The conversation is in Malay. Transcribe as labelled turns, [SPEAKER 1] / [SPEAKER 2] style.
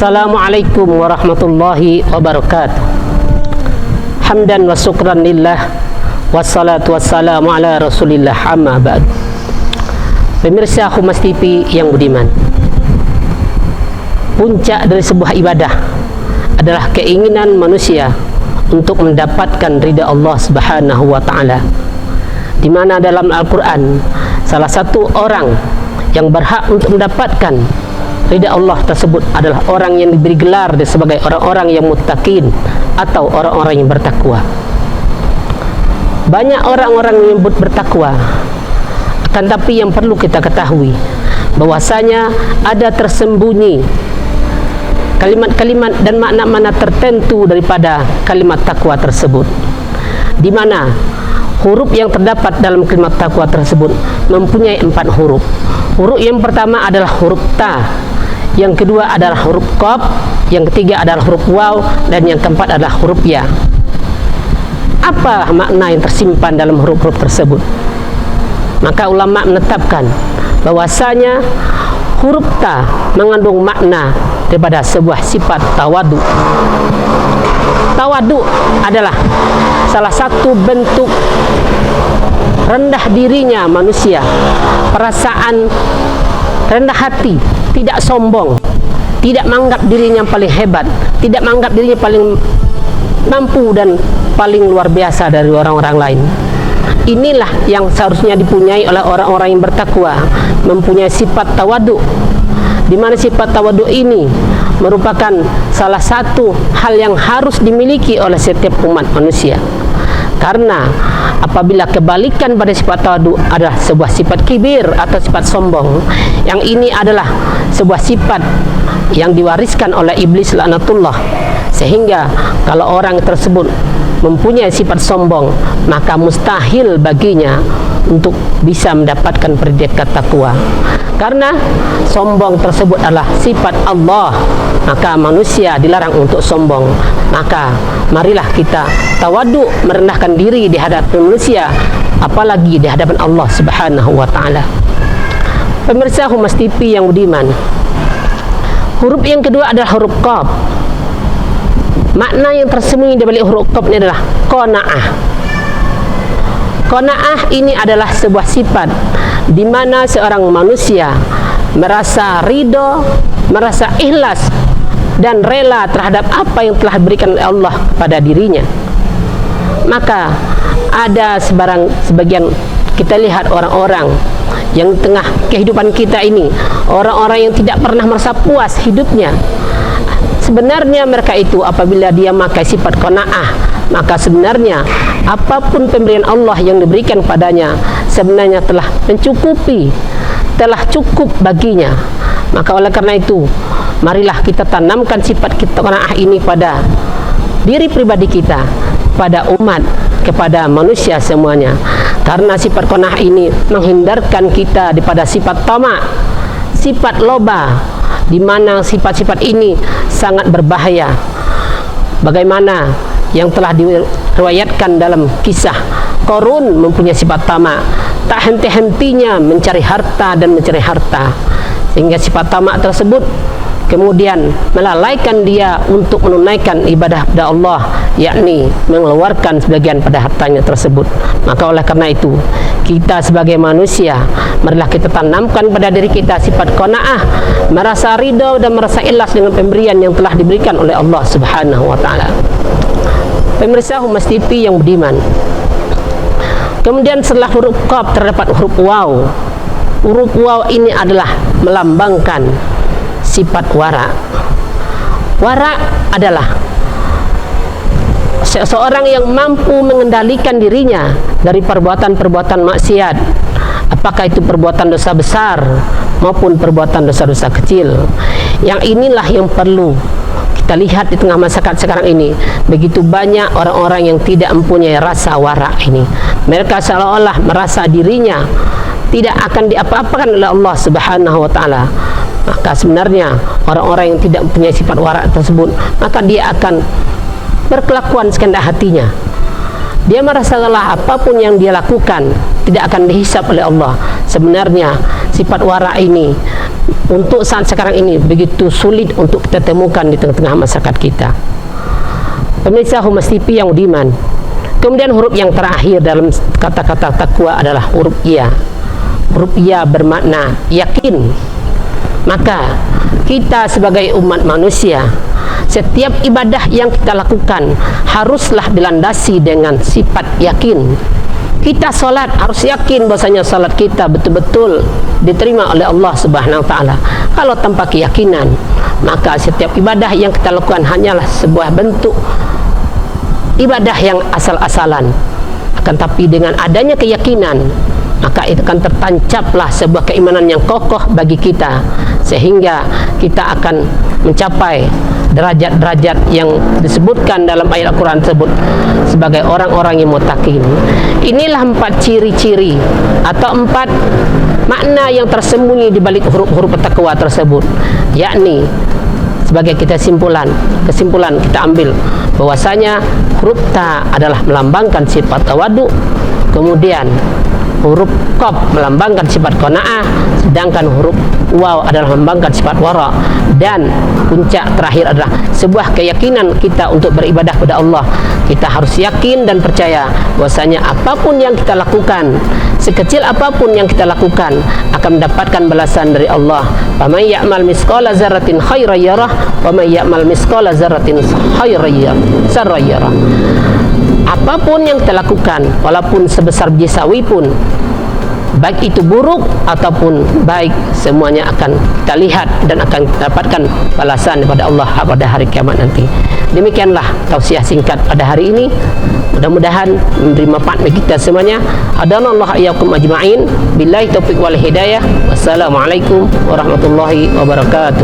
[SPEAKER 1] Assalamualaikum warahmatullahi wabarakatuh. Hamdan wa syukran lillah, wassalatu wassalamu ala rasulillah, amma ba'd. Pemirsa Humas TV yang budiman, puncak dari sebuah ibadah adalah keinginan manusia untuk mendapatkan ridha Allah Subhanahu wa taala, di mana dalam Al-Qur'an salah satu orang yang berhak untuk mendapatkan ridha Allah tersebut adalah orang yang diberi gelar sebagai orang-orang yang muttaqin atau orang-orang yang bertakwa. Banyak orang-orang yang menyebut bertakwa, akan tapi yang perlu kita ketahui bahwasanya ada tersembunyi kalimat-kalimat dan makna-makna tertentu daripada kalimat takwa tersebut, di mana huruf yang terdapat dalam kalimat takwa tersebut mempunyai 4 huruf. Huruf yang pertama adalah huruf ta, yang kedua adalah huruf qaf, yang ketiga adalah huruf waw, dan yang keempat adalah huruf ya. Apa makna yang tersimpan dalam huruf-huruf tersebut? Maka ulama menetapkan bahwasanya huruf ta mengandung makna daripada sebuah sifat tawadu. Tawadu adalah salah satu bentuk rendah dirinya manusia, perasaan rendah hati, tidak sombong, tidak menganggap dirinya paling hebat, tidak menganggap dirinya paling mampu dan paling luar biasa dari orang-orang lain. Inilah yang seharusnya dipunyai oleh orang-orang yang bertakwa, mempunyai sifat tawadu, di mana sifat tawadu ini merupakan salah satu hal yang harus dimiliki oleh setiap umat manusia. Karena apabila kebalikan pada sifat tawadu adalah sebuah sifat kibir atau sifat sombong, yang ini adalah sebuah sifat yang diwariskan oleh iblis laknatullah, sehingga kalau orang tersebut mempunyai sifat sombong, maka mustahil baginya untuk bisa mendapatkan predikat takwa. Karena sombong tersebut adalah sifat Allah, maka manusia dilarang untuk sombong. Maka marilah kita tawadu, merendahkan diri di hadapan manusia, apalagi di hadapan Allah Subhanahu wa taala. Pemirsa Humas TV yang budiman, huruf yang kedua adalah huruf qaf. Makna yang tersembunyi di balik huruf qaf ini adalah qanaah. Qanaah ini adalah sebuah sifat di mana seorang manusia merasa ridho, merasa ikhlas dan rela terhadap apa yang telah diberikan oleh Allah kepada dirinya. Maka ada sebagian kita lihat orang-orang yang di tengah kehidupan kita ini, orang-orang yang tidak pernah merasa puas hidupnya. Sebenarnya mereka itu apabila dia memakai sifat qanaah, maka sebenarnya apapun pemberian Allah yang diberikan padanya sebenarnya telah mencukupi, telah cukup baginya. Maka oleh karena itu, marilah kita tanamkan sifat qanaah ini pada diri pribadi kita, pada umat, kepada manusia semuanya. Karena sifat qanaah ini menghindarkan kita daripada sifat tamak, sifat loba, di mana sifat-sifat ini sangat berbahaya. Bagaimana yang telah diriwayatkan dalam kisah Qarun mempunyai sifat tamak, tak henti-hentinya mencari harta dan mencari harta, sehingga sifat tamak tersebut kemudian melalaikan dia untuk menunaikan ibadah kepada Allah, yakni mengeluarkan sebagian pada hartanya tersebut. Maka oleh karena itu, kita sebagai manusia, marilah kita tanamkan pada diri kita sifat qanaah, merasa ridho dan merasa ikhlas dengan pemberian yang telah diberikan oleh Allah Subhanahu wa taala. Pemirsa Humas TV yang budiman, kemudian setelah huruf qaf terdapat huruf waw. Huruf waw ini adalah melambangkan sifat wara. Wara adalah seseorang yang mampu mengendalikan dirinya dari perbuatan-perbuatan maksiat, apakah itu perbuatan dosa besar maupun perbuatan dosa-dosa kecil. Yang inilah yang perlu kita lihat di tengah masyarakat sekarang ini. Begitu banyak orang-orang yang tidak mempunyai rasa wara ini. Mereka seolah-olah merasa dirinya tidak akan diapa-apakan oleh Allah Subhanahu wa taala. Maka sebenarnya orang-orang yang tidak mempunyai sifat wara tersebut, maka dia akan berkelakuan sekehendak hatinya. Dia merasa lelah, apapun yang dia lakukan tidak akan dihisap oleh Allah. Sebenarnya sifat wara ini untuk saat sekarang ini begitu sulit untuk kita temukan di tengah-tengah masyarakat kita. Pemirsa Humas TV yang budiman, kemudian huruf yang terakhir dalam kata-kata takwa adalah huruf ya. Huruf ya bermakna yakin. Maka kita sebagai umat manusia, setiap ibadah yang kita lakukan haruslah dilandasi dengan sifat yakin. Kita solat harus yakin bahwasanya salat kita betul-betul diterima oleh Allah Subhanahu wa taala. Kalau tanpa keyakinan, maka setiap ibadah yang kita lakukan hanyalah sebuah bentuk ibadah yang asal-asalan. Akan tapi dengan adanya keyakinan, maka itu akan tertancaplah sebuah keimanan yang kokoh bagi kita, sehingga kita akan mencapai derajat-derajat yang disebutkan dalam ayat Al-Quran tersebut sebagai orang-orang yang muttaqin. Inilah 4 ciri-ciri atau 4 makna yang tersembunyi di balik huruf-huruf takwa tersebut, yakni sebagai kesimpulan kita ambil bahwasanya huruf ta adalah melambangkan sifat tawadu, kemudian huruf qaf melambangkan sifat qanaah, sedangkan huruf waw adalah melambangkan sifat wara, dan puncak terakhir adalah sebuah keyakinan kita untuk beribadah kepada Allah. Kita harus yakin dan percaya bahwasanya apapun yang kita lakukan, sekecil apapun yang kita lakukan, akan mendapatkan balasan dari Allah. Faman ya'mal misqala dzarratin khairan yarah wa man ya'mal misqala dzarratin syarran yarah. Apapun yang kita lakukan, walaupun sebesar biji sawi pun, baik itu buruk ataupun baik, semuanya akan kita lihat dan akan kita dapatkan balasan daripada Allah pada hari kiamat nanti. Demikianlah tausiah singkat pada hari ini. Mudah-mudahan memberi manfaat bagi kita semuanya. Hadanallahu iyyakum ajma'in. Billahi taufiq wal hidayah. Wassalamualaikum warahmatullahi wabarakatuh.